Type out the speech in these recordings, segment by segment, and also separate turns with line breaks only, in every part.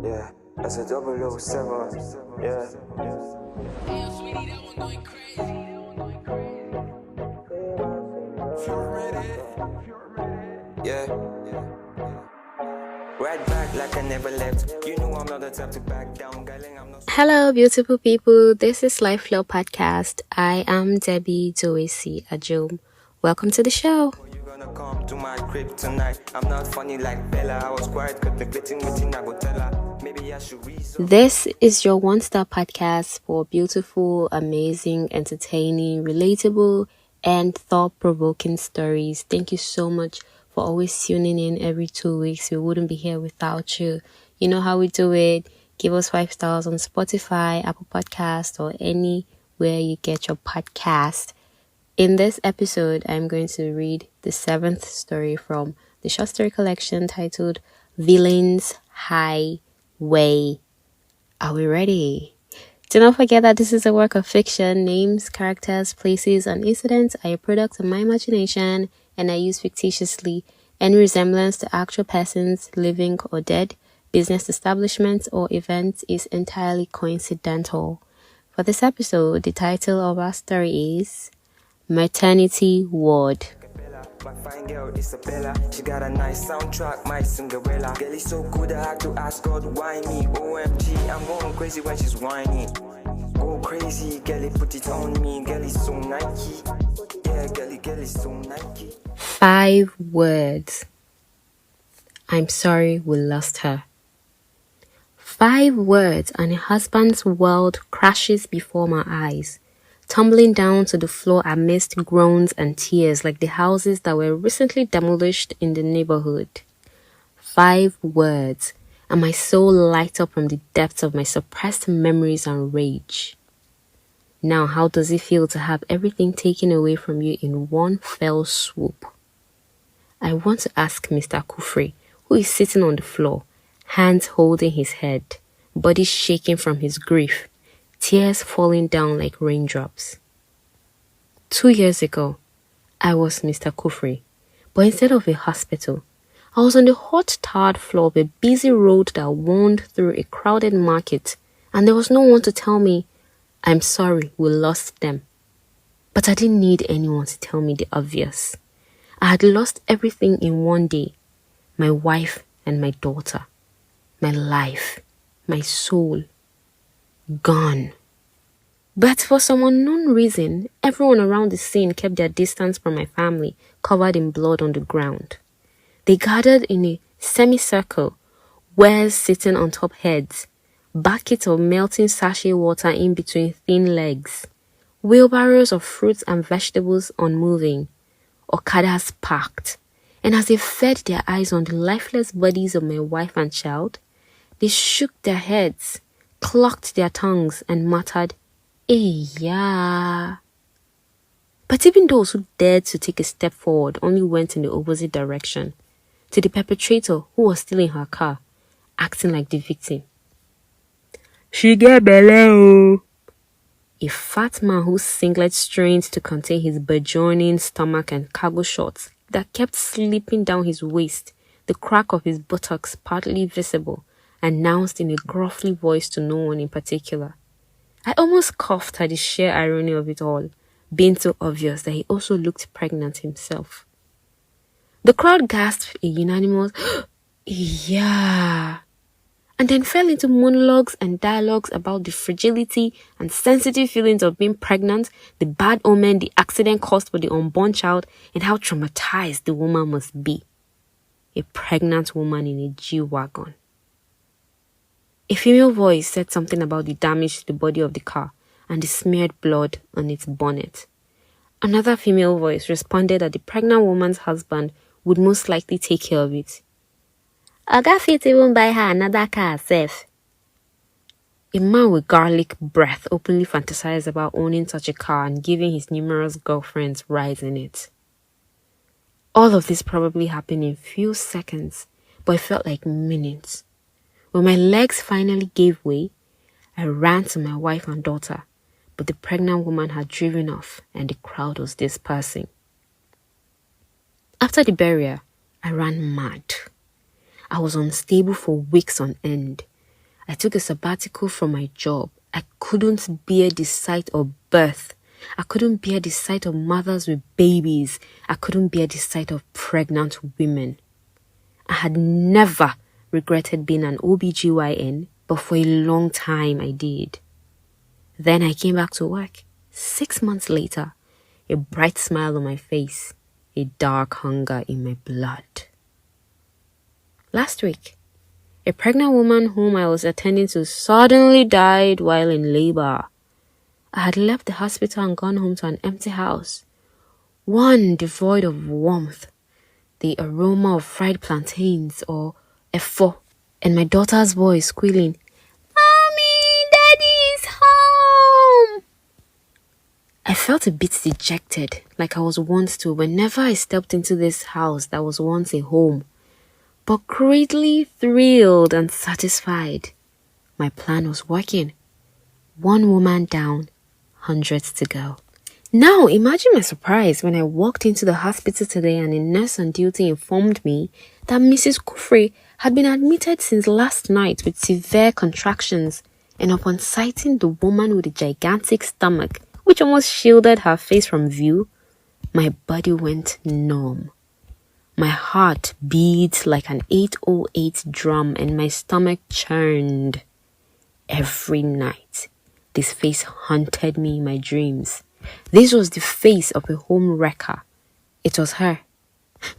Yeah, that's a 007. Yeah. Yeah. Right back like I never left. You know I'm not the type to back down, darling. I'm not.
Hello, beautiful people. This is Life Flow Podcast. I am Debbie Joesi Ajom. Welcome to the show.
You're gonna come to my crib tonight. I'm not funny like Bella. I was quiet, contemplating waiting. I go tell her. Maybe I should read.
This is your one-star podcast for beautiful, amazing, entertaining, relatable, and thought-provoking stories. Thank you so much for always tuning in every 2 weeks. We wouldn't be here without you. You know how we do it. Give us 5 stars on Spotify, Apple Podcast, or anywhere you get your podcast. In this episode, I'm going to read the 7th story from the short story collection titled Villain's Highway. Are we ready? Do not forget that this is a work of fiction. Names, characters, places, and incidents are a product of my imagination and are used fictitiously. Any resemblance to actual persons, living or dead, business establishments, or events is entirely coincidental. For this episode, the title of our story is Maternity Ward.
My fine girl Isabella, she got a nice soundtrack, my Cinderella. Girl is so good I had to ask God why me. OMG, I'm going crazy when she's whining. Go crazy, girl, put it on me. Girl is so Nike. Yeah, girl is so Nike.
5 words. I'm sorry we lost her. 5 words and a husband's world crashes before my eyes, tumbling down to the floor amidst groans and tears like the houses that were recently demolished in the neighborhood. 5 words, and my soul lights up from the depths of my suppressed memories and rage. Now, how does it feel to have everything taken away from you in one fell swoop? I want to ask Mr. Kufri, who is sitting on the floor, hands holding his head, body shaking from his grief, tears falling down like raindrops. 2 years ago, I was Mr. Kufri, but instead of a hospital, I was on the hot tarred floor of a busy road that wound through a crowded market, and there was no one to tell me, I'm sorry, we lost them. But I didn't need anyone to tell me the obvious. I had lost everything in one day, my wife and my daughter, my life, my soul, gone. But for some unknown reason, everyone around the scene kept their distance from my family, covered in blood on the ground. They gathered in a semicircle, wares sitting on top heads, buckets of melting sachet water in between thin legs, wheelbarrows of fruits and vegetables unmoving, okadas packed, and as they fed their eyes on the lifeless bodies of my wife and child, they shook their heads, clucked their tongues, and muttered, yeah. But even those who dared to take a step forward only went in the opposite direction, to the perpetrator who was still in her car, acting like the victim. She get belle. A fat man whose singlet strained to contain his burgeoning stomach and cargo shorts that kept slipping down his waist, the crack of his buttocks partly visible, announced in a gruffly voice to no one in particular. I almost coughed at the sheer irony of it all, being so obvious that he also looked pregnant himself. The crowd gasped a unanimous, yeah, and then fell into monologues and dialogues about the fragility and sensitive feelings of being pregnant, the bad omen the accident caused for the unborn child, and how traumatized the woman must be. A pregnant woman in a G-Wagon. A female voice said something about the damage to the body of the car and the smeared blood on its bonnet. Another female voice responded that the pregnant woman's husband would most likely take care of it. Oga fit even buy her another car herself. A man with garlic breath openly fantasized about owning such a car and giving his numerous girlfriends rides in it. All of this probably happened in few seconds, but it felt like minutes. When my legs finally gave way, I ran to my wife and daughter, but the pregnant woman had driven off and the crowd was dispersing. After the burial, I ran mad. I was unstable for weeks on end. I took a sabbatical from my job. I couldn't bear the sight of birth. I couldn't bear the sight of mothers with babies. I couldn't bear the sight of pregnant women. I had never regretted being an OBGYN, but for a long time I did. Then I came back to work. 6 months later, a bright smile on my face, a dark hunger in my blood. Last week, a pregnant woman whom I was attending to suddenly died while in labor. I had left the hospital and gone home to an empty house, one devoid of warmth, the aroma of fried plantains or efo, and my daughter's voice squealing, "Mommy, Daddy is home!" I felt a bit dejected, like I was wont to whenever I stepped into this house that was once a home, but greatly thrilled and satisfied. My plan was working. One woman down, hundreds to go. Now, imagine my surprise when I walked into the hospital today and a nurse on duty informed me that Mrs. Kufri had been admitted since last night with severe contractions, and upon sighting the woman with a gigantic stomach, which almost shielded her face from view, my body went numb. My heart beat like an 808 drum and my stomach churned. Every night, this face haunted me in my dreams. This was the face of a home wrecker. It was her,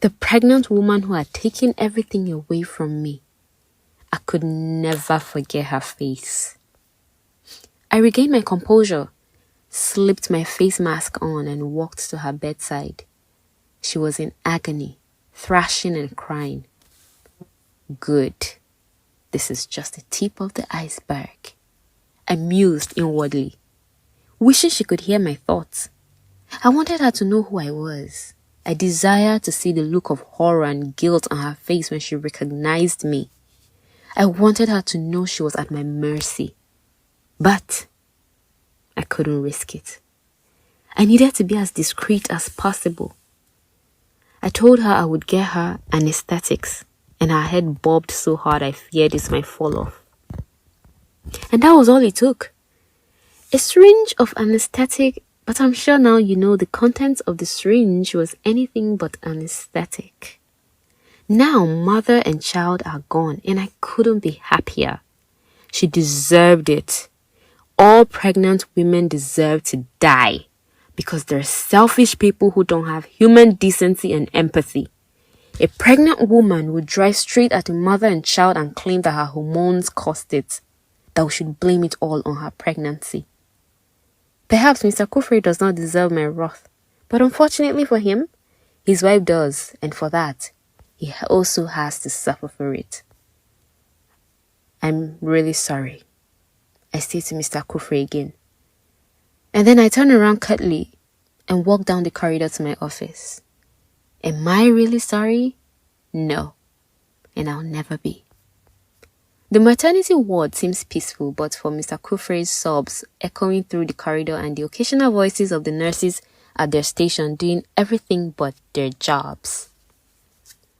the pregnant woman who had taken everything away from me. I could never forget her face. I regained my composure, slipped my face mask on and walked to her bedside. She was in agony, thrashing and crying. Good. This is just the tip of the iceberg. I mused inwardly, wishing she could hear my thoughts. I wanted her to know who I was. I desired to see the look of horror and guilt on her face when she recognized me. I wanted her to know she was at my mercy. But I couldn't risk it. I needed to be as discreet as possible. I told her I would get her anesthetics, and her head bobbed so hard I feared it might fall off. And that was all it took. A syringe of anesthetic, but I'm sure now you know the contents of the syringe was anything but anesthetic. Now mother and child are gone, and I couldn't be happier. She deserved it. All pregnant women deserve to die, because they're selfish people who don't have human decency and empathy. A pregnant woman would drive straight at a mother and child and claim that her hormones caused it, that we should blame it all on her pregnancy. Perhaps Mr. Kufri does not deserve my wrath, but unfortunately for him, his wife does, and for that, he also has to suffer for it. I'm really sorry, I say to Mr. Kufri again. And then I turn around curtly and walk down the corridor to my office. Am I really sorry? No, and I'll never be. The maternity ward seems peaceful, but for Mr. Kufri's sobs echoing through the corridor and the occasional voices of the nurses at their station doing everything but their jobs.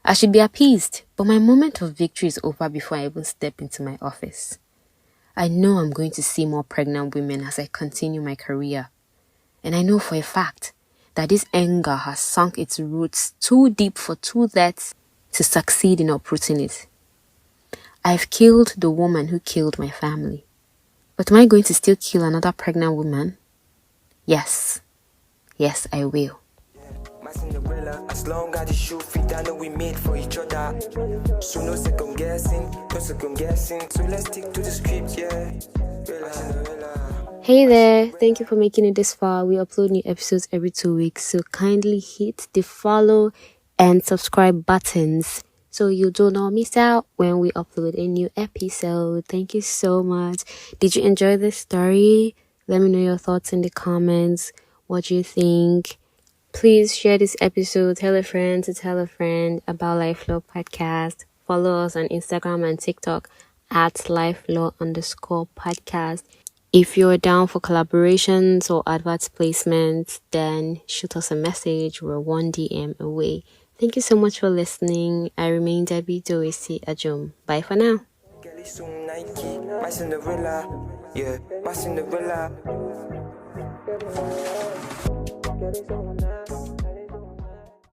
I should be appeased, but my moment of victory is over before I even step into my office. I know I'm going to see more pregnant women as I continue my career. And I know for a fact that this anger has sunk its roots too deep for two deaths to succeed in uprooting it. I've killed the woman who killed my family. But am I going to still kill another pregnant woman? Yes. Yes, I will.
My Cinderella, as long as the shoe fit, I know we made for each other. So no second guessing, so let's stick to the script, yeah.
Hey there, thank you for making it this far. We upload new episodes every 2 weeks, so kindly hit the follow and subscribe buttons so you do not miss out when we upload a new episode. Thank you so much. Did you enjoy this story? Let me know your thoughts in the comments. What do you think? Please share this episode, tell a friend to tell a friend about Life Law Podcast. Follow us on Instagram and TikTok at LifeLaw_podcast. If you're down for collaborations or advert placements, then shoot us a message. We're one DM away. Thank you so much for listening. I remain Debbie Doisi Ajum. Bye for now.
Girlie so Nike, my Cinderella. Yeah, my Cinderella. Girlie so nice.